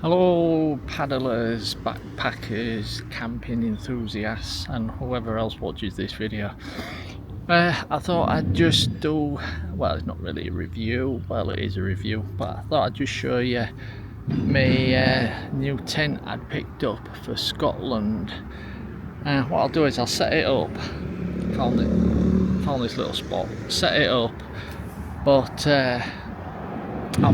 Hello paddlers, backpackers, camping enthusiasts and whoever else watches this video. I thought I'd just do, well, it's not really a review, well it is a review, but I thought I'd just show you my new tent I'd picked up for Scotland. What I'll do is I'll set it up, found this little spot, set it up, but I'll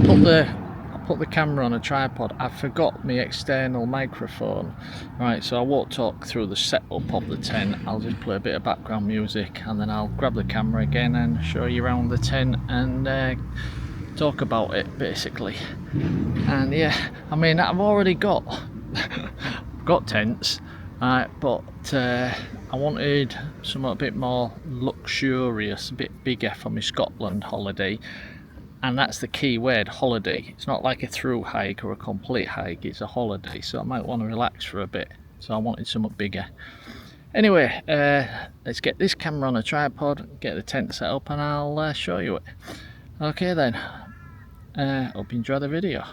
put the camera on a tripod. I forgot my external microphone, right, so I won't talk through the setup of the tent. I'll just play a bit of background music and then I'll grab the camera again and show you around the tent and talk about it basically. And yeah, I mean, I've already got tents, but I wanted something a bit more luxurious, a bit bigger for my Scotland holiday. And that's the key word, holiday. It's not like a through hike or a complete hike, it's a holiday, so I might want to relax for a bit, so I wanted something bigger. Anyway, let's get this camera on a tripod, get the tent set up and I'll show you it. Okay then, hope you enjoy the video.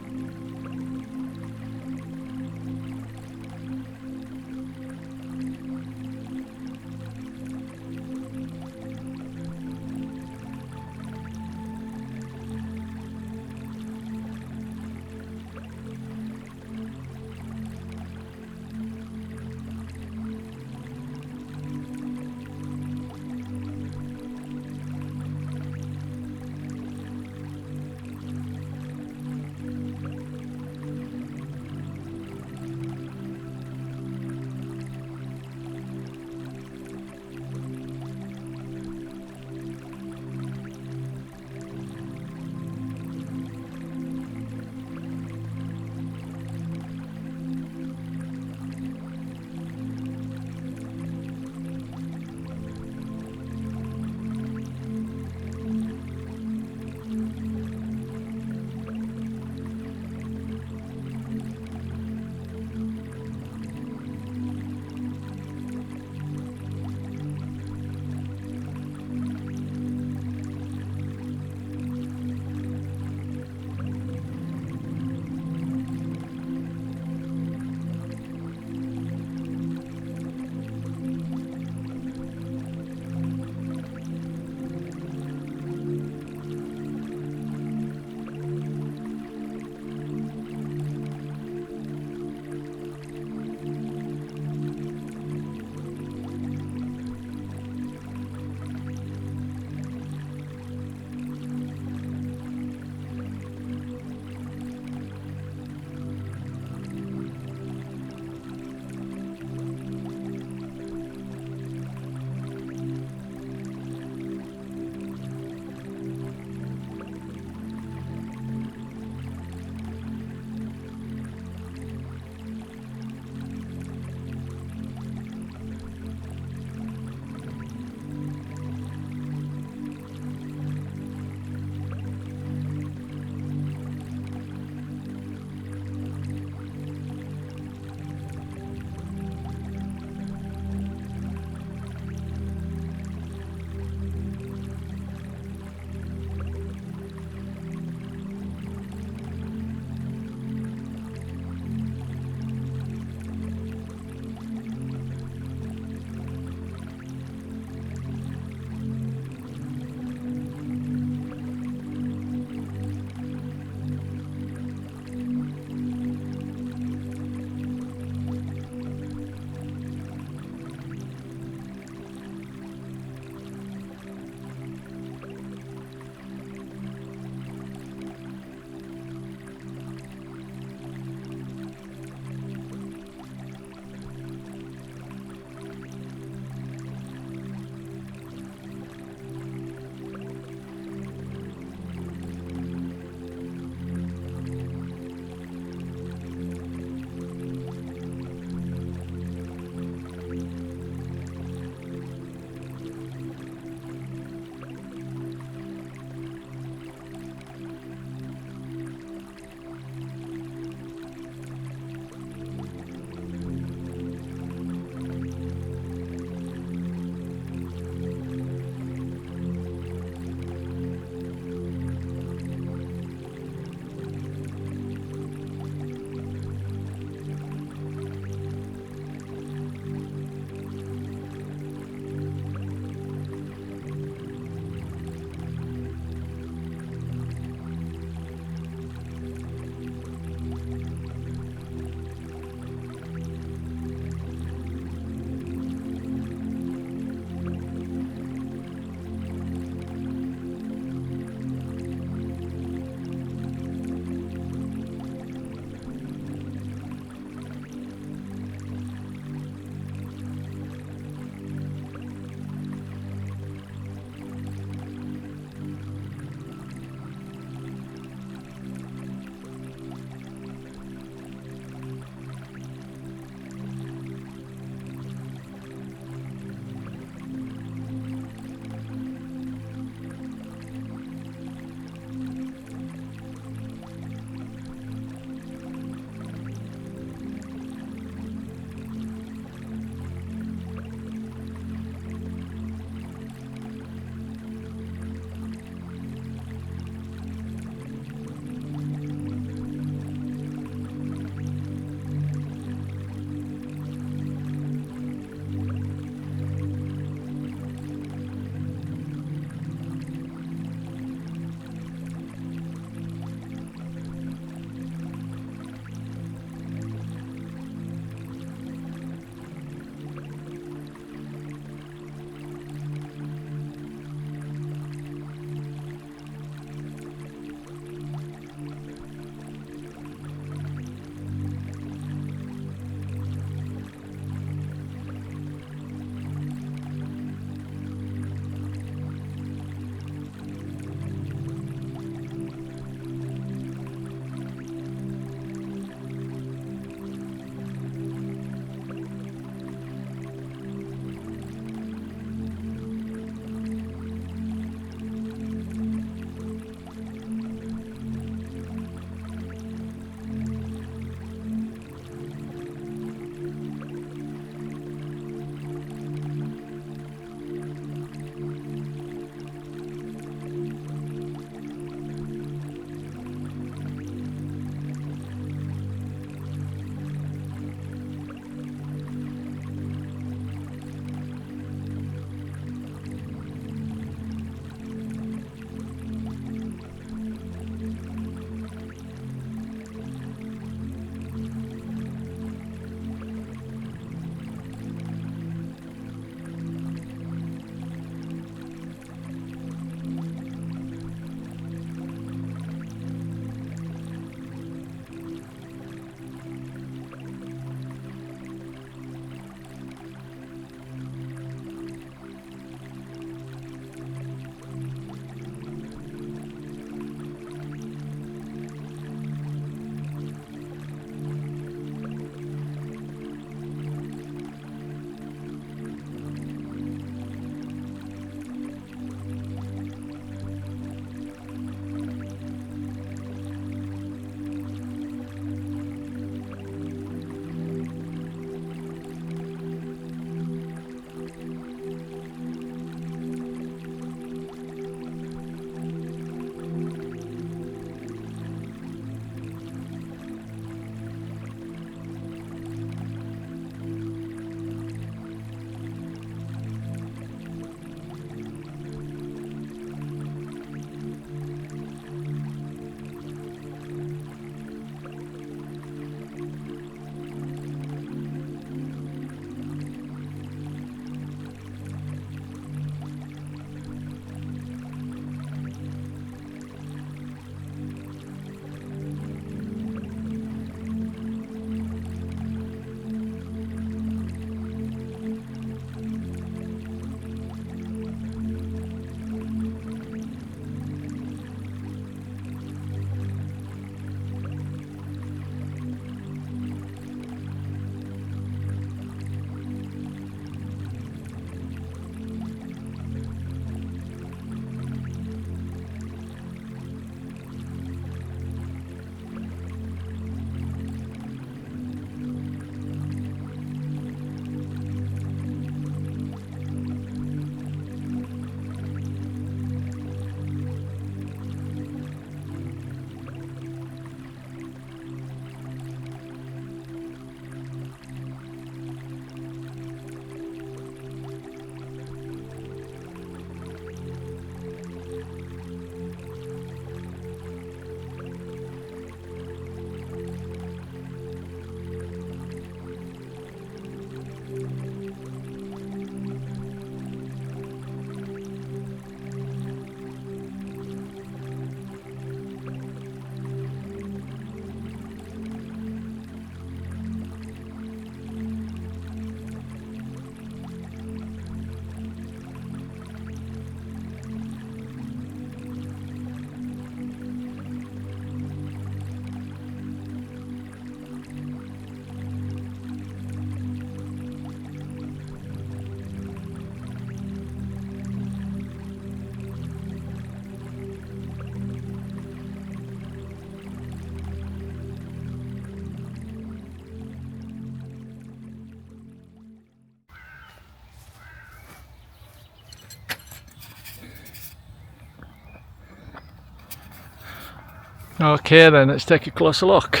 Okay then, let's take a closer look.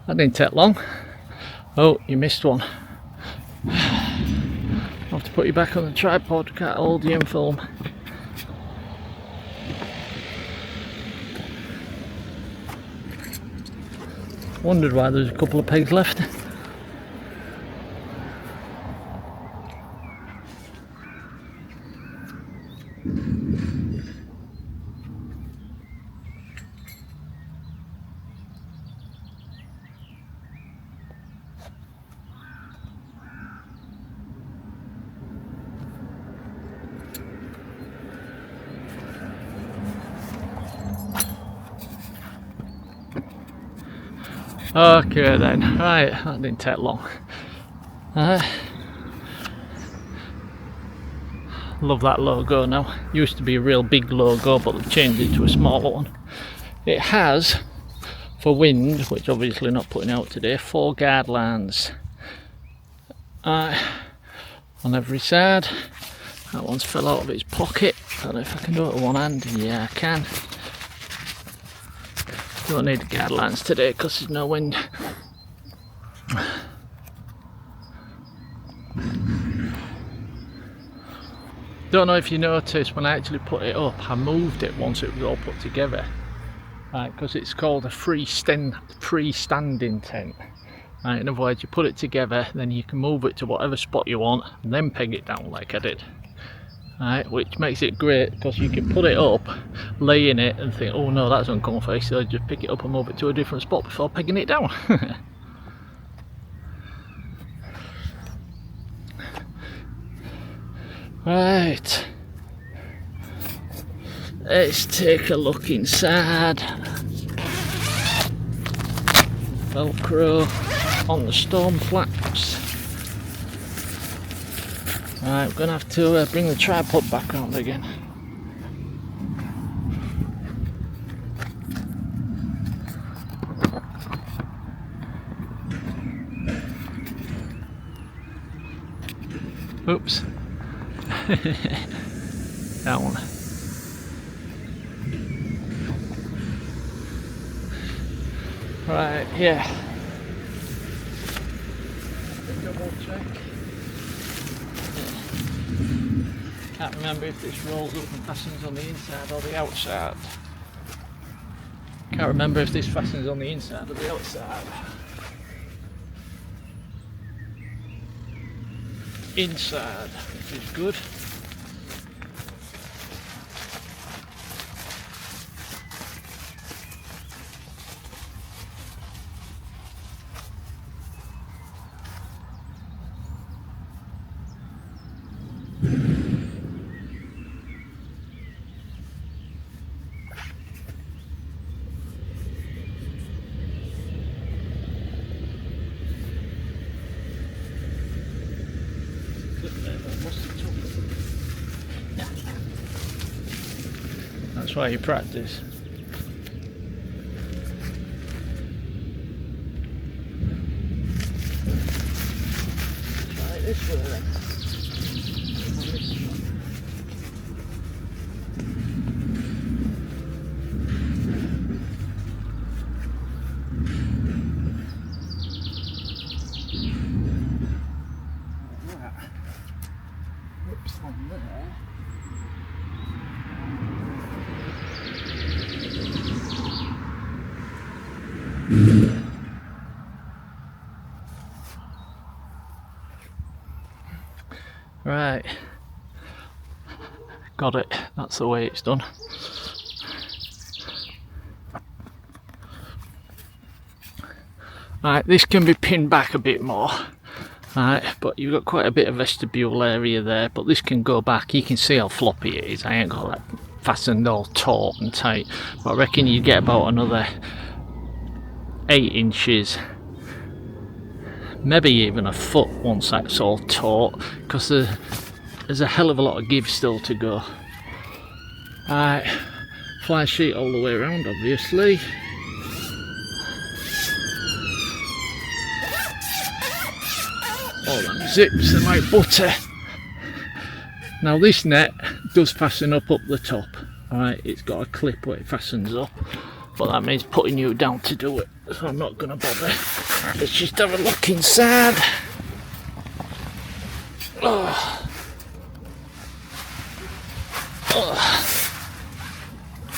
That didn't take long. Oh, you missed one. I'll have to put you back on the tripod, can't hold you in film. Wondered why there's a couple of pegs left. Okay then, right, that didn't take long. Love that logo now. Used to be a real big logo, but they've changed it to a smaller one. It has, for wind, which obviously not putting out today, 4 guard lines on every side. That one's fell out of its pocket. I don't know if I can do it with one hand. Yeah, I can. Don't need the guard lines today because there's no wind. Don't know if you noticed when I actually put it up, I moved it once it was all put together. Right, because it's called a freestanding tent. Right, in other words, you put it together, then you can move it to whatever spot you want, and then peg it down like I did. Right, which makes it great because you can put it up, lay in it and think, oh no, that's uncomfy, so just pick it up and move it to a different spot before pegging it down. Right, let's take a look inside. Velcro on the storm flaps. Right, we're going to have to bring the tripod back around again. Oops. Down. Right, yeah. Double check. Can't remember if this rolls up and fastens on the inside or the outside. Can't remember if this fastens on the inside or the outside. Inside, which is good. That's why you practice. Try it this way then. Whoops, on there. Right, got it, that's the way it's done. Right, this can be pinned back a bit more. Right, but you've got quite a bit of vestibule area there, but this can go back. You can see how floppy it is. I ain't got that fastened all taut and tight, but I reckon you get about another 8 inches, maybe even a foot once that's all taut, because there's a hell of a lot of give still to go. Alright, fly sheet all the way around obviously. All them zips are like butter. Now this net does fasten up the top. Alright, it's got a clip where it fastens up. but that means putting you down to do it, so I'm not going to bother. Let's just have a look inside.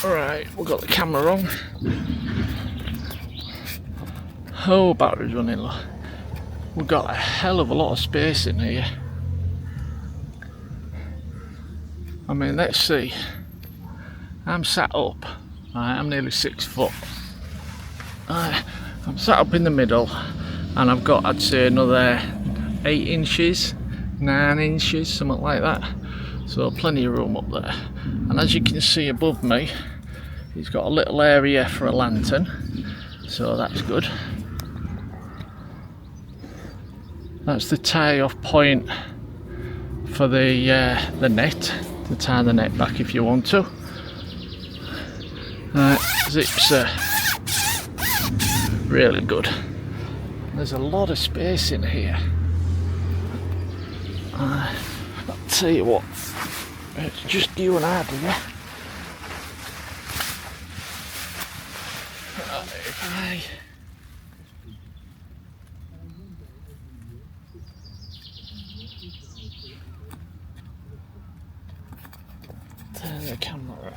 Alright, we've got the camera on. Oh, battery's running low. We've got a hell of a lot of space in here. I mean, let's see. I'm sat up. I'm nearly 6 foot. I'm sat up in the middle, and I've got, I'd say, another 8 inches, 9 inches, something like that. So plenty of room up there. And as you can see above me, he's got a little area for a lantern, so that's good. That's the tie-off point for the net, to tie the net back if you want to. Zips are really good. There's a lot of space in here. I'll tell you what, it's just you and idea. If I turn the camera around.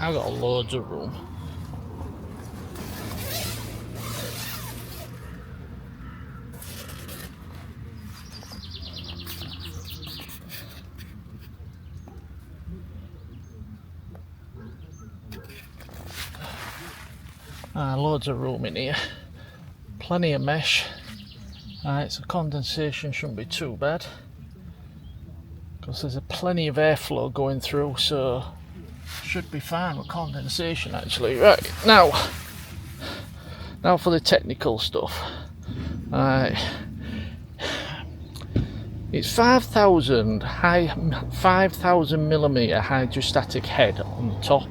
I've got loads of room. Loads of room in here. Plenty of mesh. So condensation shouldn't be too bad, because there's plenty of airflow going through, so should be fine with condensation actually. Right, now for the technical stuff. It's 5,000 millimeter hydrostatic head on the top,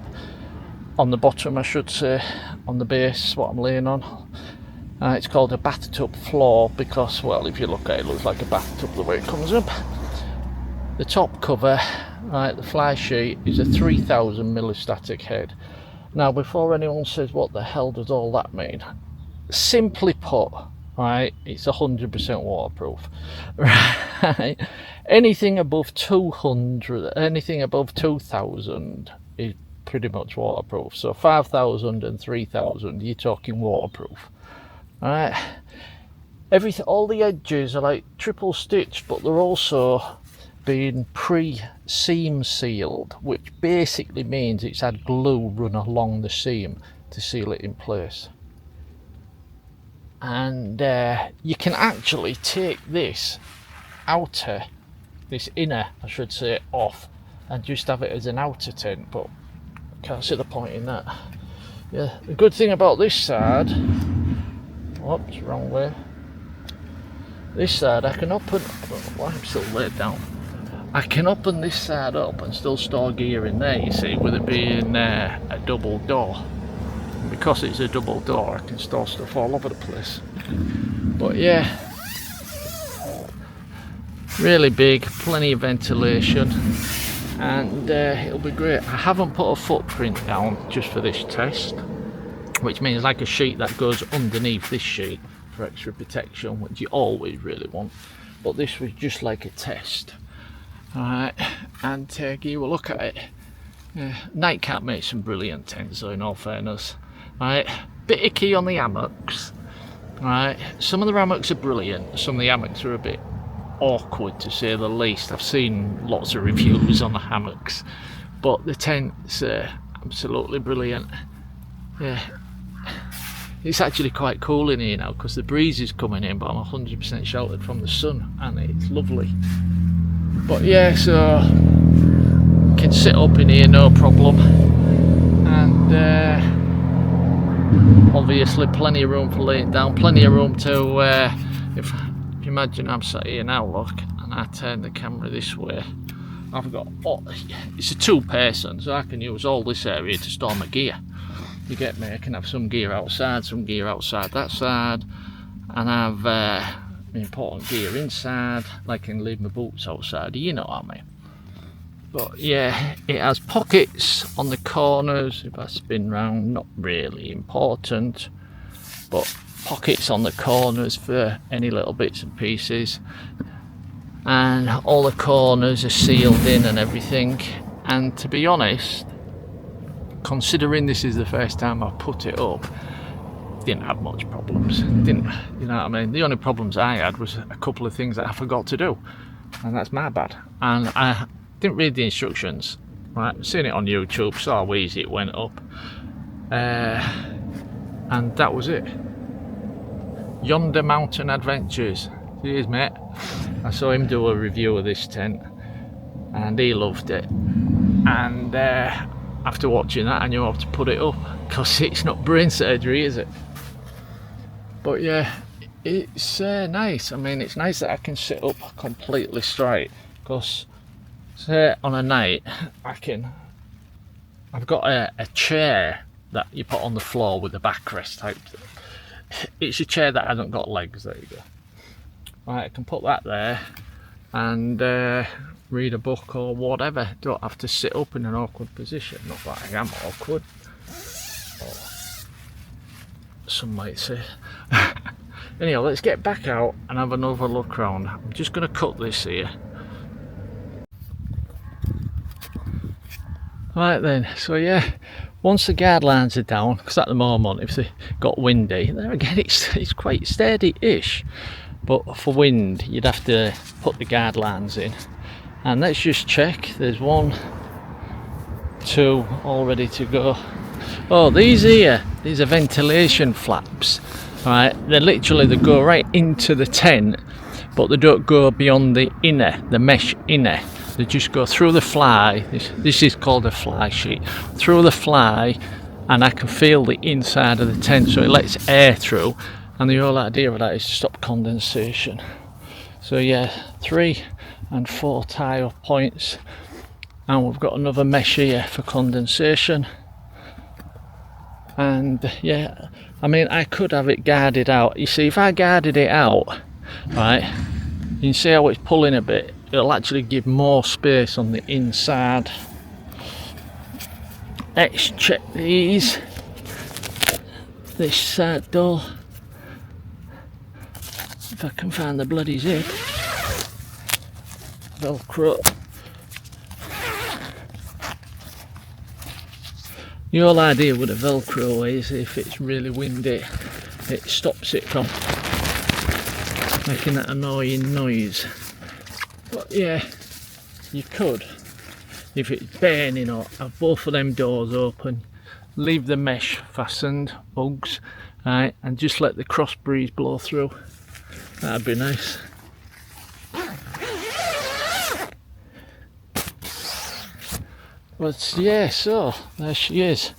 on the bottom I should say, on the base, what I'm laying on. It's called a bathtub floor because, well, if you look at it, it looks like a bathtub the way it comes up. The top cover, the fly sheet, is a 3,000 millistatic head. Now, before anyone says what the hell does all that mean, simply put, right, it's 100% waterproof. Right? Anything above 200, anything above 2,000 is pretty much waterproof. So 5,000 and 3,000, you're talking waterproof. Alright, everything, all the edges are like triple stitched, but they're also being pre-seam sealed, which basically means it's had glue run along the seam to seal it in place. And you can actually take this inner, I should say, off and just have it as an outer tent, but I can't see the point in that. Yeah, the good thing about this side, whoops, wrong way. This side I can open, I don't know why I'm still laid down. I can open this side up and still store gear in there, you see, with it being a double door. And because it's a double door, I can store stuff all over the place. But yeah, really big, plenty of ventilation, and it'll be great. I haven't put a footprint down just for this test, which means like a sheet that goes underneath this sheet for extra protection, which you always really want, but this was just like a test. Alright, and give you a look at it. Nightcap makes some brilliant tents though, in all fairness. Right, bit icky on the hammocks. Right, some of the hammocks are brilliant, some of the hammocks are a bit awkward to say the least. I've seen lots of reviews on the hammocks, but the tent's absolutely brilliant. Yeah, it's actually quite cool in here now because the breeze is coming in, but I'm 100% sheltered from the sun and it's lovely. But yeah, so can sit up in here no problem, and obviously plenty of room for laying down, plenty of room to if you imagine I'm sat here now, look, and I turn the camera this way, I've got, it's a two-person, so I can use all this area to store my gear. You get me? I can have some gear outside, some gear outside that side, and have important gear inside, like I can leave my boots outside, you know what I mean. But yeah, it has pockets on the corners. If I spin round, not really important, but pockets on the corners for any little bits and pieces, and all the corners are sealed in and everything. And to be honest, considering this is the first time I put it up, didn't have much problems. Didn't, you know what I mean? The only problems I had was a couple of things that I forgot to do, and that's my bad. And I didn't read the instructions. Right, seen it on YouTube, saw how easy it went up, and that was it. Yonder Mountain Adventures. Cheers, mate. I saw him do a review of this tent, and he loved it. And after watching that, I knew how to put it up, because it's not brain surgery, is it? But yeah, it's nice. I mean, it's nice that I can sit up completely straight, because say on a night I've got a chair that you put on the floor with a backrest type thing. It's a chair that hasn't got legs. There you go. Right, I can put that there and read a book or whatever. Don't have to sit up in an awkward position. Not that I am awkward, or some might say. Anyhow, let's get back out and have another look around. I'm just going to cut this here. Right then, so yeah, once the guard lines are down, because at the moment if they got windy, there again it's quite steady-ish, but for wind you'd have to put the guard lines in. And let's just check, there's 1, 2 all ready to go. Oh, these here, these are ventilation flaps. Right, they go right into the tent, but they don't go beyond the inner, the mesh inner. They just go through the fly. This is called a fly sheet. Through the fly, and I can feel the inside of the tent, so it lets air through. And the whole idea of that is to stop condensation. So yeah, 3 and 4 tie-off points, and we've got another mesh here for condensation. And yeah, I mean, I could have it guarded out. You see, if I guarded it out, right, you can see how it's pulling a bit. It'll actually give more space on the inside. Let's check these. This side door, if I can find the bloody zip. Velcro. The whole idea with a Velcro is if it's really windy, it stops it from making that annoying noise. But yeah, you could, if it's burning, or have both of them doors open, leave the mesh fastened, Uggs, right, and just let the cross breeze blow through. That'd be nice. But yeah, so there she is.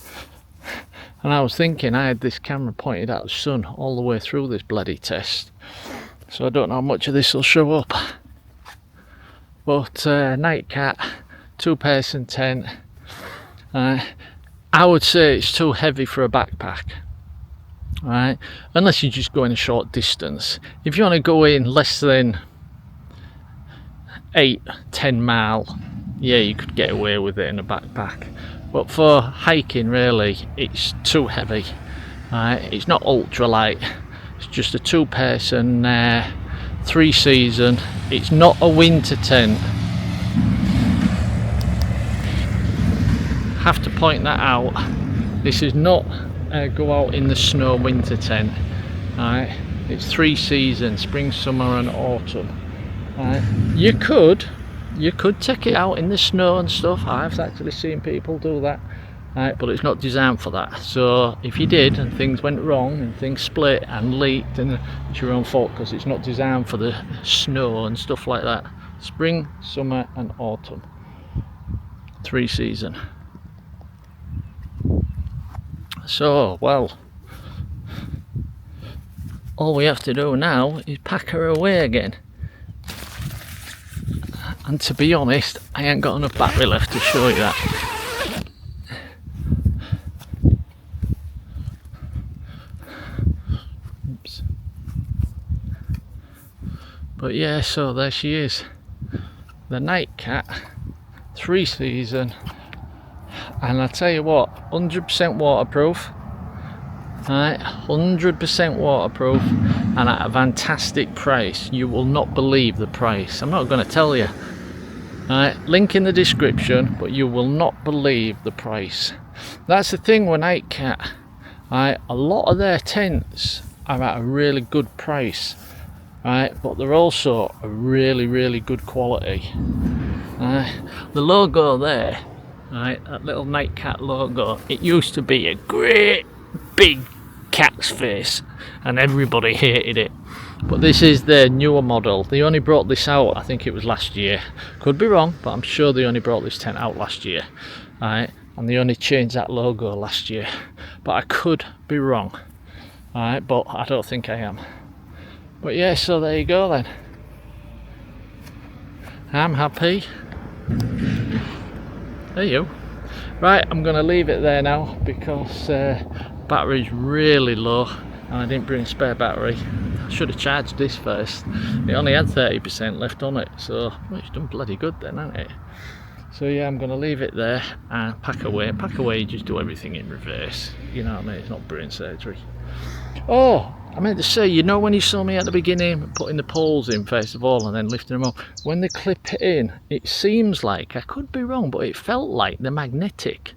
And I was thinking, I had this camera pointed at the sun all the way through this bloody test, so I don't know how much of this will show up. But Nightcat, 2-person tent. I would say it's too heavy for a backpack, right? Unless you're just going a short distance. If you want to go in less than 8-10 mile, yeah, you could get away with it in a backpack. But for hiking, really, it's too heavy. Right? It's not ultra light. It's just a 2-person, 3-season. It's not a winter tent. Have to point that out. This is not go out in the snow winter tent. Right? It's 3 seasons: spring, summer, and autumn. Right? You could take it out in the snow and stuff. I've actually seen people do that. Right? But it's not designed for that. So if you did and things went wrong and things split and leaked, then it's your own fault, because it's not designed for the snow and stuff like that. Spring, summer, and autumn. 3 season. So, well, all we have to do now is pack her away again. And to be honest, I ain't got enough battery left to show you that. Oops. But yeah, so there she is. The Nightcat 3 season, and I tell you what, 100% waterproof. Right, 100% waterproof, and at a fantastic price. You will not believe the price. I'm not going to tell you. Right, link in the description, but you will not believe the price. That's the thing with KAYAK. Right, a lot of their tents are at a really good price. Right, but they're also a really good quality. Right, the logo there, right, that little KAYAK logo, it used to be a great big cat's face and everybody hated it, but this is their newer model. They only brought this out, I think it was last year, could be wrong, but I'm sure they only brought this tent out last year. Right, and they only changed that logo last year, but I could be wrong. Right, but I don't think I am. But yeah, so there you go then. I'm happy. There you go. Right, I'm going to leave it there now because battery's really low and I didn't bring spare battery. I should have charged this first. It only had 30% left on it, so well, it's done bloody good then, hasn't it? So yeah, I'm going to leave it there and pack away. Pack away, just do everything in reverse. You know what I mean? It's not brain surgery. Oh, I meant to say, you know when you saw me at the beginning putting the poles in first of all and then lifting them up, when they clip it in, it seems like, I could be wrong, but it felt like they're magnetic.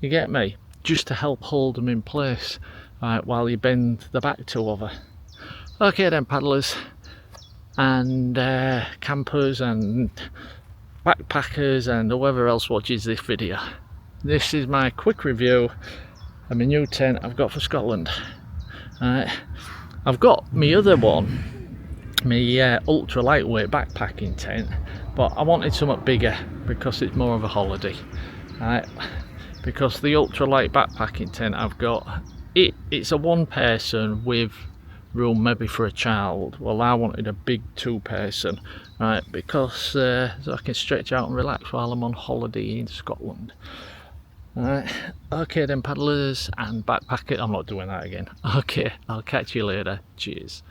You get me? Just to help hold them in place, right, while you bend the back two over. Okay then, paddlers and campers and backpackers and whoever else watches this video. This is my quick review of my new tent I've got for Scotland. I've got my other one, my ultra lightweight backpacking tent, but I wanted something bigger because it's more of a holiday. Because the ultra light backpacking tent I've got, it's a one person with room maybe for a child. Well, I wanted a big 2-person, right, because so I can stretch out and relax while I'm on holiday in Scotland. Alright, okay then, paddlers and backpackers. I'm not doing that again. Okay, I'll catch you later. Cheers.